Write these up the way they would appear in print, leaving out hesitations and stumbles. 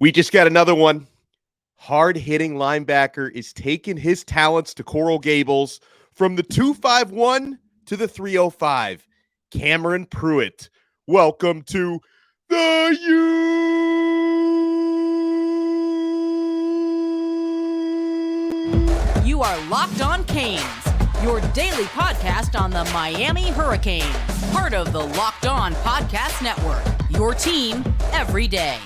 We just got another one. Hard-hitting linebacker is taking his talents to Coral Gables from the 251 to the 305. Cameron Pruitt. Welcome to the U. You are Locked On Canes, your daily podcast on the Miami Hurricanes, part of the Locked On Podcast Network, your team every day.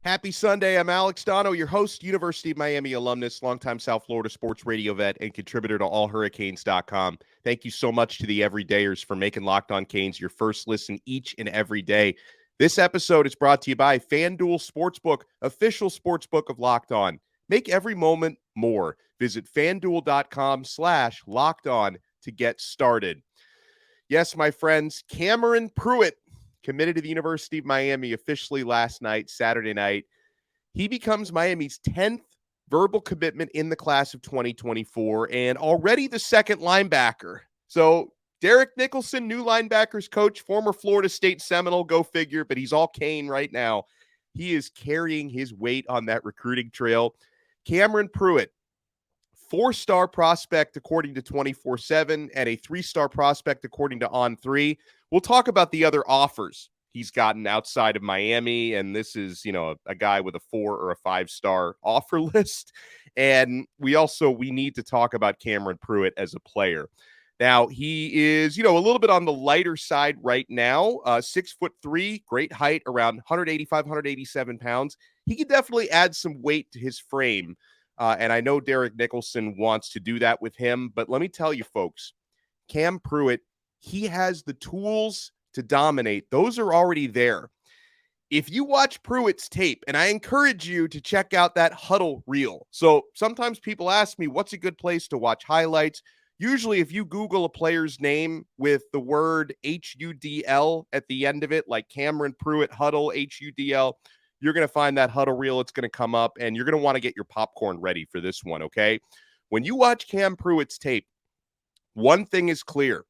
Happy Sunday. I'm Alex Donno, your host, University of Miami alumnus, longtime South Florida sports radio vet, and contributor to allhurricanes.com. Thank you so much to the everydayers for making Locked On Canes your first listen each and every day. This episode is brought to you by FanDuel Sportsbook, official sportsbook of Locked On. Make every moment more. Visit FanDuel.com/LockedOn to get started. Yes, my friends, Cameron Pruitt committed to the University of Miami officially last night, Saturday night. He becomes Miami's 10th verbal commitment in the class of 2024 and already the second linebacker. So Derek Nicholson, new linebackers coach, former Florida State Seminole, go figure, but he's all Cane right now. He is carrying his weight on that recruiting trail. Cameron Pruitt, 4-star prospect according to 24/7 and a 3-star prospect according to On3. We'll talk about the other offers he's gotten outside of Miami, and this is, a guy with a 4 or a 5-star offer list. And we need to talk about Cameron Pruitt as a player. Now, he is, a little bit on the lighter side right now, 6'3", great height, around 185, 187 pounds. He could definitely add some weight to his frame. And I know Derek Nicholson wants to do that with him, but let me tell you, folks, Cam Pruitt, he has the tools to dominate. Those are already there. If you watch Pruitt's tape, and I encourage you to check out that huddle reel. So sometimes people ask me, what's a good place to watch highlights? Usually if you Google a player's name with the word HUDL at the end of it, like Cameron Pruitt huddle, HUDL, you're going to find that huddle reel. It's going to come up, and you're going to want to get your popcorn ready for this one, okay? When you watch Cam Pruitt's tape, one thing is clear.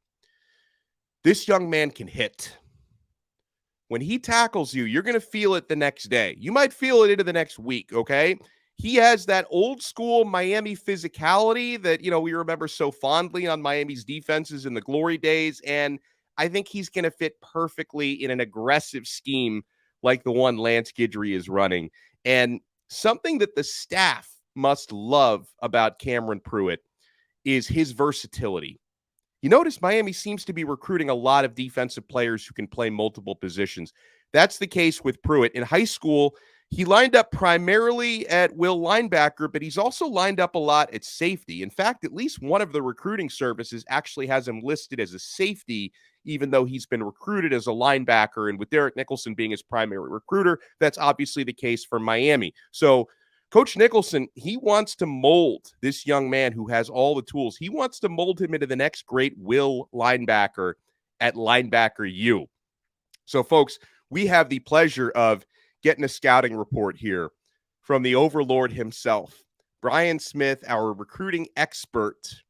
This young man can hit. When he tackles you, you're going to feel it the next day. You might feel it into the next week, okay? He has that old school Miami physicality that, we remember so fondly on Miami's defenses in the glory days, and I think he's going to fit perfectly in an aggressive scheme like the one Lance Guidry is running. And something that the staff must love about Cameron Pruitt is his versatility. You notice Miami seems to be recruiting a lot of defensive players who can play multiple positions. That's the case with Pruitt. In high school, he lined up primarily at will linebacker, but he's also lined up a lot at safety. In fact, at least one of the recruiting services actually has him listed as a safety, even though he's been recruited as a linebacker. And with Derek Nicholson being his primary recruiter, that's obviously the case for Miami. So Coach Nicholson, he wants to mold this young man who has all the tools. He wants to mold him into the next great will linebacker at linebacker U. So, folks, we have the pleasure of getting a scouting report here from the overlord himself. Brian Smith, our recruiting expert,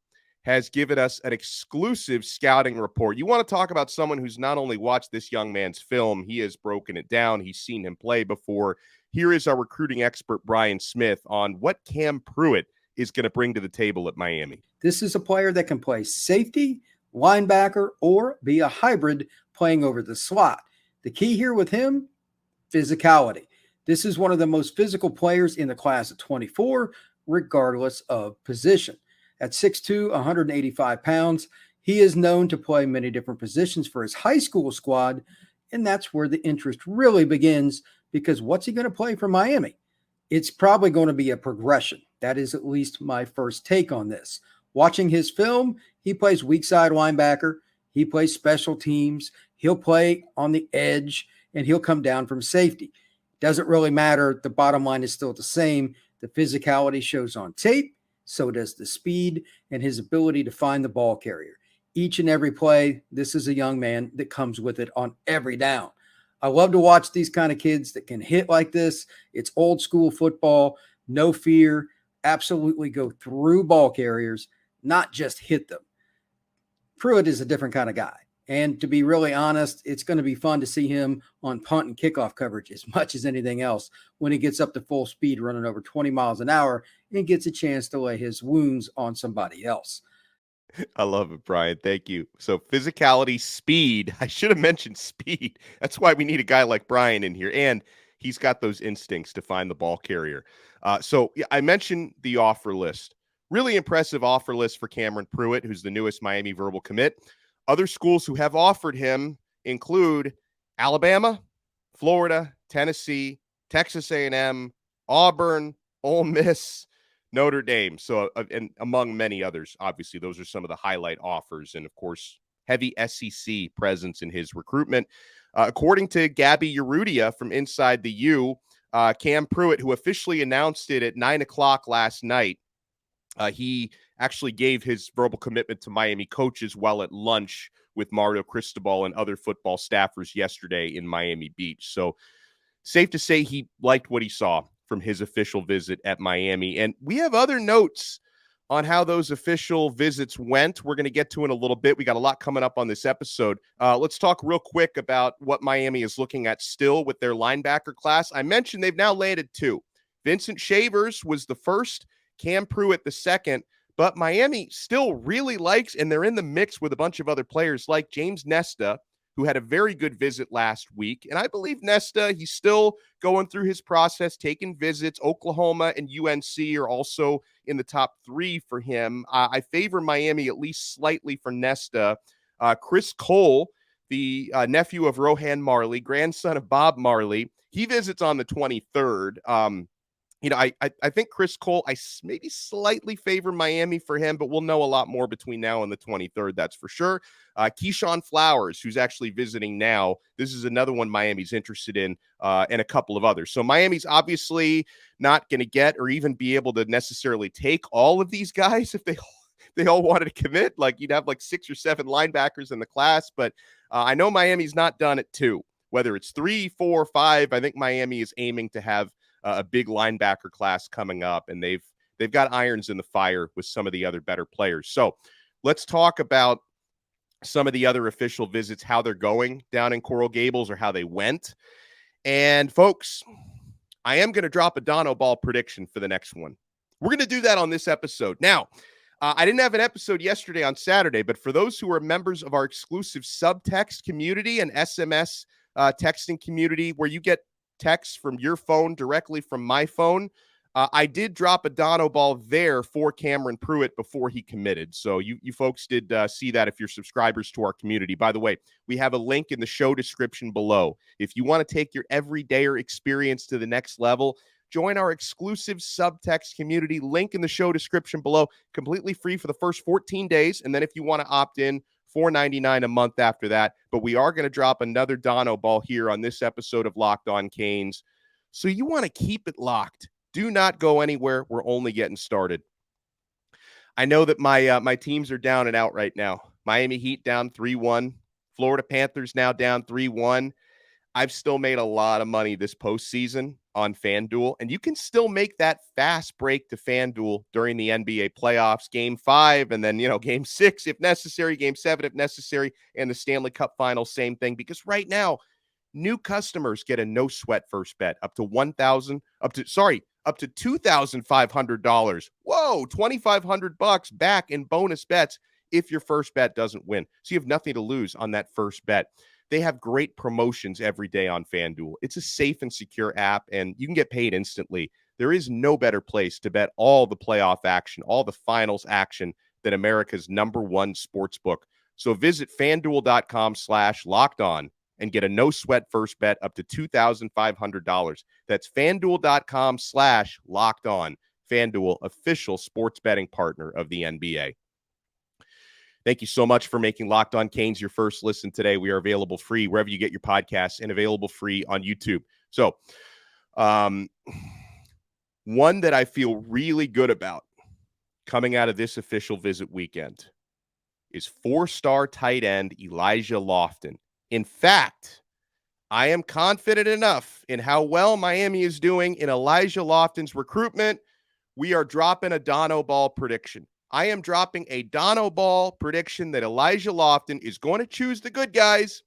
has given us an exclusive scouting report. You want to talk about someone who's not only watched this young man's film, he has broken it down. He's seen him play before. Here is our recruiting expert, Brian Smith, on what Cam Pruitt is going to bring to the table at Miami. This is a player that can play safety, linebacker, or be a hybrid playing over the slot. The key here with him, physicality. This is one of the most physical players in the class of 24, regardless of position. At 6'2", 185 pounds, he is known to play many different positions for his high school squad, and that's where the interest really begins, because what's he going to play for Miami? It's probably going to be a progression. That is at least my first take on this. Watching his film, he plays weakside linebacker. He plays special teams. He'll play on the edge, and he'll come down from safety. Doesn't really matter. The bottom line is still the same. The physicality shows on tape. So does the speed and his ability to find the ball carrier. Each and every play, this is a young man that comes with it on every down. I love to watch these kind of kids that can hit like this. It's old school football, no fear, absolutely go through ball carriers, not just hit them. Pruitt is a different kind of guy. And to be really honest, it's going to be fun to see him on punt and kickoff coverage as much as anything else when he gets up to full speed running over 20 miles an hour and gets a chance to lay his wounds on somebody else. I love it, Brian. Thank you. So physicality, speed. I should have mentioned speed. That's why we need a guy like Brian in here. And he's got those instincts to find the ball carrier. I mentioned the offer list. Really impressive offer list for Cameron Pruitt, who's the newest Miami verbal commit. Other schools who have offered him include Alabama, Florida, Tennessee, Texas A&M, Auburn, Ole Miss, Notre Dame. So, and among many others, obviously, those are some of the highlight offers. And of course, heavy SEC presence in his recruitment. According to Gabby Urrutia from Inside the U, Cam Pruitt, who officially announced it at 9:00 last night, he actually gave his verbal commitment to Miami coaches while at lunch with Mario Cristobal and other football staffers yesterday in Miami Beach. So safe to say he liked what he saw from his official visit at Miami. And we have other notes on how those official visits went. We're going to get to in a little bit. We got a lot coming up on this episode. Let's talk real quick about what Miami is looking at still with their linebacker class. I mentioned they've now landed 2. Vincent Shavers was the first, Cam Pruitt the second, but Miami still really likes, and they're in the mix with a bunch of other players like James Nesta, who had a very good visit last week. And I believe Nesta, he's still going through his process, taking visits. Oklahoma and UNC are also in the top 3 for him. I favor Miami at least slightly for Nesta. Chris Cole, the nephew of Rohan Marley, grandson of Bob Marley, he visits on the 23rd. I think Chris Cole, I maybe slightly favor Miami for him, but we'll know a lot more between now and the 23rd, that's for sure. Keyshawn Flowers, who's actually visiting now. This is another one Miami's interested in, and a couple of others. So Miami's obviously not going to get or even be able to necessarily take all of these guys if they all wanted to commit. Like, you'd have like 6 or 7 linebackers in the class, but I know Miami's not done at 2. Whether it's 3, 4, 5, I think Miami is aiming to have a big linebacker class coming up, and they've got irons in the fire with some of the other better players. So let's talk about some of the other official visits, how they're going down in Coral Gables or how they went. And folks, I am going to drop a DonnoBall prediction for the next one. We're going to do that on this episode. Now, I didn't have an episode yesterday on Saturday, but for those who are members of our exclusive subtext community and SMS texting community where you get texts from your phone directly from my phone, I did drop a DonnoBall there for Cameron Pruitt before he committed. So you folks did see that if you're subscribers to our community. By the way, we have a link in the show description below. If you want to take your everydayer experience to the next level, join our exclusive subtext community. Link in the show description below. Completely free for the first 14 days. And then if you want to opt in, $4.99 a month after that. But we are going to drop another DonnoBall here on this episode of Locked On Canes. So you want to keep it locked. Do not go anywhere. We're only getting started. I know that my teams are down and out right now. Miami Heat down 3-1. Florida Panthers now down 3-1. I've still made a lot of money this postseason on FanDuel, and you can still make that fast break to FanDuel during the NBA playoffs, Game 5, and then, Game 6 if necessary, Game 7 if necessary, and the Stanley Cup Finals, same thing. Because right now, new customers get a no sweat first bet up to $2,500. Whoa, $2,500 back in bonus bets if your first bet doesn't win. So you have nothing to lose on that first bet. They have great promotions every day on FanDuel. It's a safe and secure app, and you can get paid instantly. There is no better place to bet all the playoff action, all the finals action than America's #1 sports book. So visit FanDuel.com/lockedon and get a no-sweat first bet up to $2,500. That's FanDuel.com/lockedon. FanDuel, official sports betting partner of the NBA. Thank you so much for making Locked On Canes your first listen today. We are available free wherever you get your podcasts and available free on YouTube. So, one that I feel really good about coming out of this official visit weekend is 4-star tight end Elijah Lofton. In fact, I am confident enough in how well Miami is doing in Elijah Lofton's recruitment. We are dropping a DonnoBall prediction. I am dropping a DonnoBall prediction that Elijah Lofton is going to choose the good guys,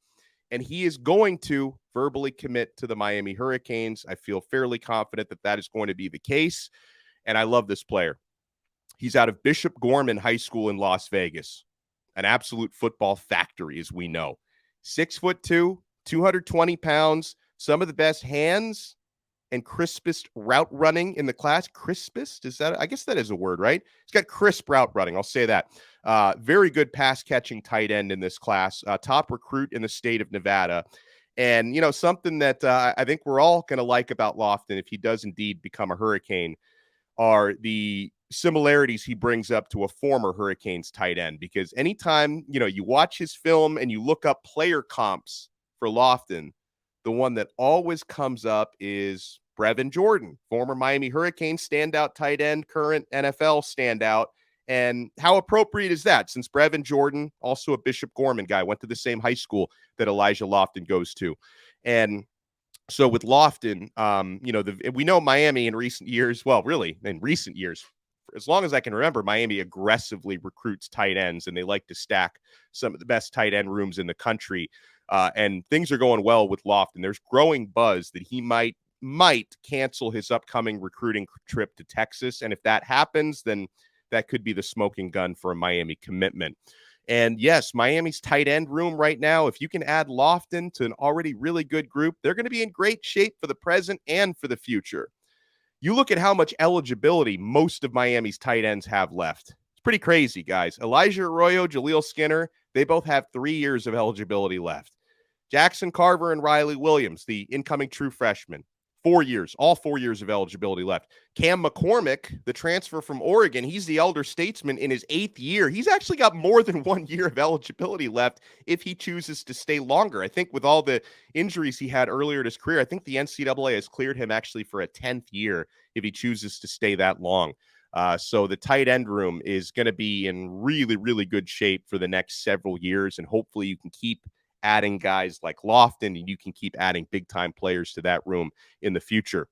and he is going to verbally commit to the Miami Hurricanes. I feel fairly confident that that is going to be the case, and I love this player. He's out of Bishop Gorman High School in Las Vegas, an absolute football factory, as we know. 6'2", 220 pounds, some of the best hands and crispest route running in the class. Crispest? Is that? I guess that is a word, right? He's got crisp route running. I'll say that. Very good pass catching tight end in this class. Top recruit in the state of Nevada. And, you know, something that I think we're all going to like about Lofton, if he does indeed become a Hurricane, are the similarities he brings up to a former Hurricanes tight end. Because anytime, you know, you watch his film and you look up player comps for Lofton, the one that always comes up is Brevin Jordan, former Miami Hurricane standout tight end, current NFL standout. And how appropriate is that, since Brevin Jordan, also a Bishop Gorman guy, went to the same high school that Elijah Lofton goes to. And so with Lofton, you know, we know Miami in recent years, well, really in recent years, as long as I can remember, Miami aggressively recruits tight ends, and they like to stack some of the best tight end rooms in the country. And things are going well with Lofton. There's growing buzz that he might cancel his upcoming recruiting trip to Texas. And if that happens, then that could be the smoking gun for a Miami commitment. And yes, Miami's tight end room right now, if you can add Lofton to an already really good group, they're going to be in great shape for the present and for the future. You look at how much eligibility most of Miami's tight ends have left. It's pretty crazy, guys. Elijah Arroyo, Jaleel Skinner, they both have 3 years of eligibility left. Jackson Carver and Riley Williams, the incoming true freshman, 4 years, all 4 years of eligibility left. Cam McCormick, the transfer from Oregon, he's the elder statesman in his 8th year. He's actually got more than 1 year of eligibility left if he chooses to stay longer. I think with all the injuries he had earlier in his career, I think the NCAA has cleared him actually for a 10th year if he chooses to stay that long. So the tight end room is going to be in really, really good shape for the next several years, and hopefully you can keep adding guys like Lofton, and you can keep adding big-time players to that room in the future.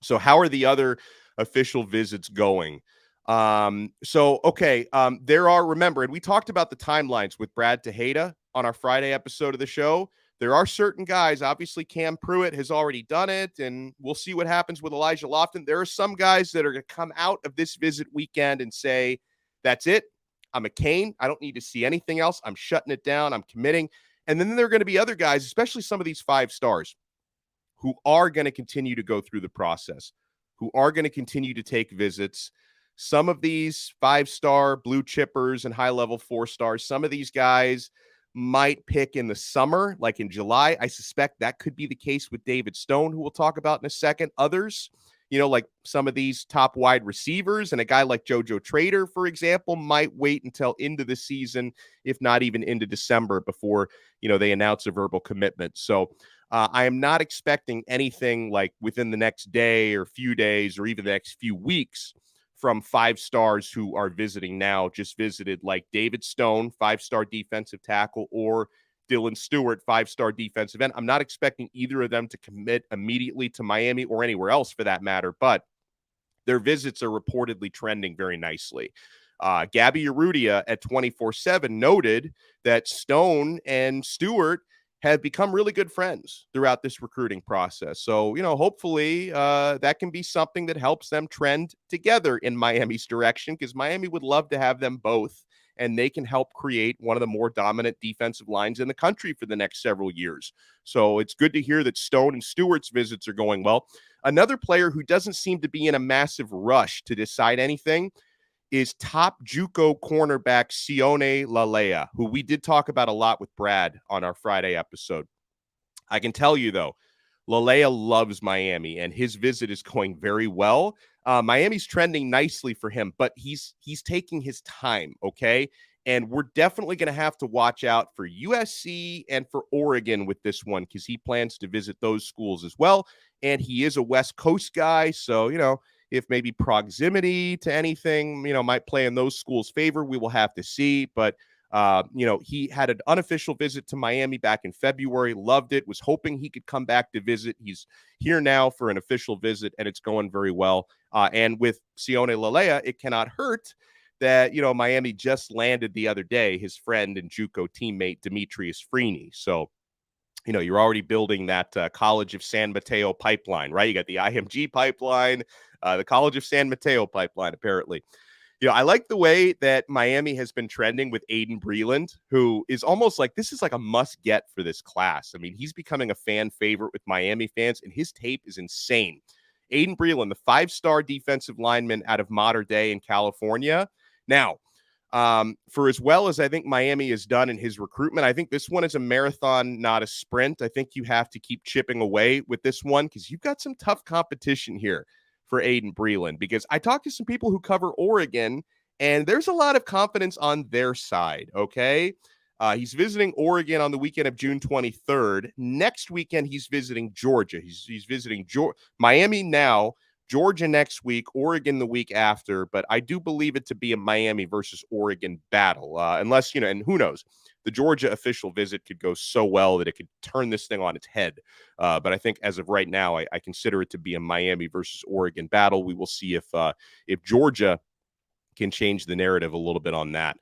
So how are the other official visits going? There are, remember, and we talked about the timelines with Brad Tejeda on our Friday episode of the show. There are certain guys, obviously Cam Pruitt has already done it, and we'll see what happens with Elijah Lofton. There are some guys that are going to come out of this visit weekend and say, that's it. I'm a Cane. I don't need to see anything else. I'm shutting it down. I'm committing. And then there are going to be other guys, especially some of these 5 stars, who are going to continue to go through the process, who are going to continue to take visits. Some of these 5-star blue chippers and high-level 4 stars, some of these guys might pick in the summer, like in July. I suspect that could be the case with David Stone, who we'll talk about in a second. Others, you know, like some of these top wide receivers and a guy like JoJo Trader, for example, might wait until into the season, if not even into December, before, you know, they announce a verbal commitment. So I am not expecting anything like within the next day or few days or even the next few weeks from 5 stars who are visiting now, just visited, like David Stone, 5-star defensive tackle, or Dylan Stewart, 5-star defensive end. I'm not expecting either of them to commit immediately to Miami or anywhere else for that matter, but their visits are reportedly trending very nicely. Gabby Urrutia at 24/7 noted that Stone and Stewart have become really good friends throughout this recruiting process. So, you know, hopefully that can be something that helps them trend together in Miami's direction, because Miami would love to have them both, and they can help create one of the more dominant defensive lines in the country for the next several years. So it's good to hear that Stone and Stewart's visits are going well. Another player who doesn't seem to be in a massive rush to decide anything is top JUCO cornerback Sione Laulea, who we did talk about a lot with Brad on our Friday episode. I can tell you, though, Laulea loves Miami, and his visit is going very well. Miami's trending nicely for him, but he's taking his time, okay? And we're definitely going to have to watch out for USC and for Oregon with this one, because he plans to visit those schools as well. And he is a West Coast guy, so, you know, if maybe proximity to anything, you know, might play in those schools' favor, we will have to see. But, you know, he had an unofficial visit to Miami back in February, loved it, was hoping he could come back to visit. He's here now for an official visit, and it's going very well. And with Sione Laulea, it cannot hurt that, Miami just landed the other day, his friend and JUCO teammate, Demetrius Freeney. So, you're already building that College of San Mateo pipeline, right? You got the IMG pipeline, the College of San Mateo pipeline, apparently. I like the way that Miami has been trending with Aiden Breland, who is almost like, this is like a must get for this class. I mean, he's becoming a fan favorite with Miami fans, and his tape is insane. Aiden Breland, the 5-star defensive lineman out of Mater Dei in California. Now, for as well as I think Miami has done in his recruitment, I think this one is a marathon, not a sprint. I think you have to keep chipping away with this one because you've got some tough competition here for Aiden Breland, because I talked to some people who cover Oregon, and there's a lot of confidence on their side, okay? He's visiting Oregon on the weekend of June 23rd. Next weekend, he's visiting Georgia. He's visiting Miami now, Georgia next week, Oregon the week after, but I do believe it to be a Miami versus Oregon battle, unless, and who knows, the Georgia official visit could go so well that it could turn this thing on its head. But I think as of right now, I consider it to be a Miami versus Oregon battle. We will see if Georgia can change the narrative a little bit on that.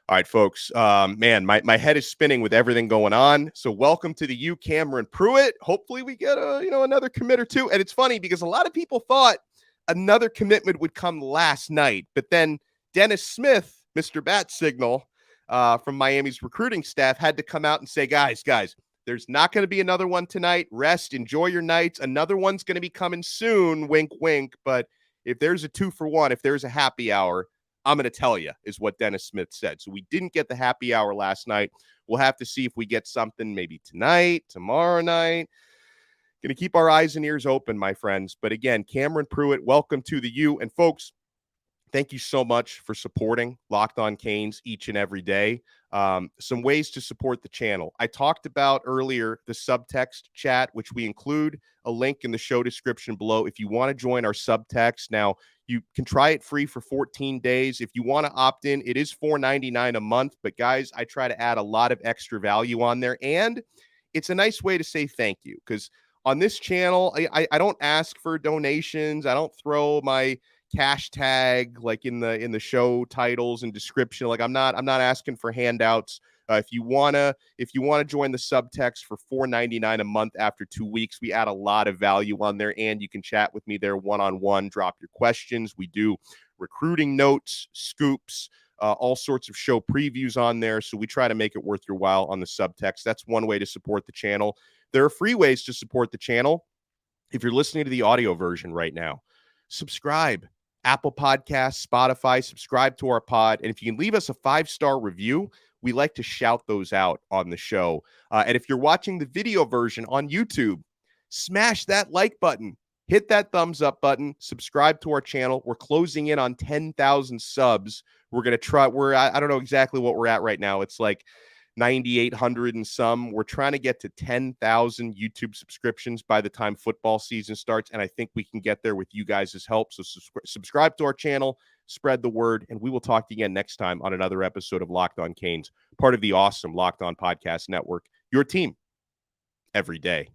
All right, folks, man, my head is spinning with everything going on. So welcome to the U, Cameron Pruitt. Hopefully we get another commit or two. And it's funny because a lot of people thought another commitment would come last night, but then Dennis Smith, Mr. Bat Signal, from Miami's recruiting staff, had to come out and say, guys, there's not going to be another one tonight. Rest, enjoy your nights. Another one's going to be coming soon. Wink, wink. But if there's a 2-for-1, if there's a happy hour, I'm going to tell you, is what Dennis Smith said. So we didn't get the happy hour last night. We'll have to see if we get something maybe tonight, tomorrow night. Going to keep our eyes and ears open, my friends. But again, Cameron Pruitt, welcome to the U. And folks, thank you so much for supporting Locked On Canes each and every day. Some ways to support the channel. I talked about earlier the subtext chat, which we include a link in the show description below. If you want to join our subtext, now you can try it free for 14 days. If you want to opt in, it is $4.99 a month. But guys, I try to add a lot of extra value on there. And it's a nice way to say thank you, because on this channel, I don't ask for donations. I don't throw my cash tag like in the show titles and description. Like I'm not asking for handouts. If you wanna join the subtext for $4.99 a month after 2 weeks, we add a lot of value on there, and you can chat with me there one-on-one. Drop your questions. We do recruiting notes, scoops, all sorts of show previews on there. So we try to make it worth your while on the subtext. That's one way to support the channel. There are free ways to support the channel. If you're listening to the audio version right now, subscribe. Apple Podcasts, Spotify, subscribe to our pod. And if you can leave us a 5-star review, we like to shout those out on the show. And if you're watching the video version on YouTube, smash that like button, hit that thumbs up button, subscribe to our channel. We're closing in on 10,000 subs. We're going to try, I don't know exactly what we're at right now. It's like 9,800 and some. We're trying to get to 10,000 YouTube subscriptions by the time football season starts, and I think we can get there with you guys' help. So subscribe to our channel, spread the word, and we will talk to you again next time on another episode of Locked On Canes, part of the awesome Locked On Podcast Network, your team every day.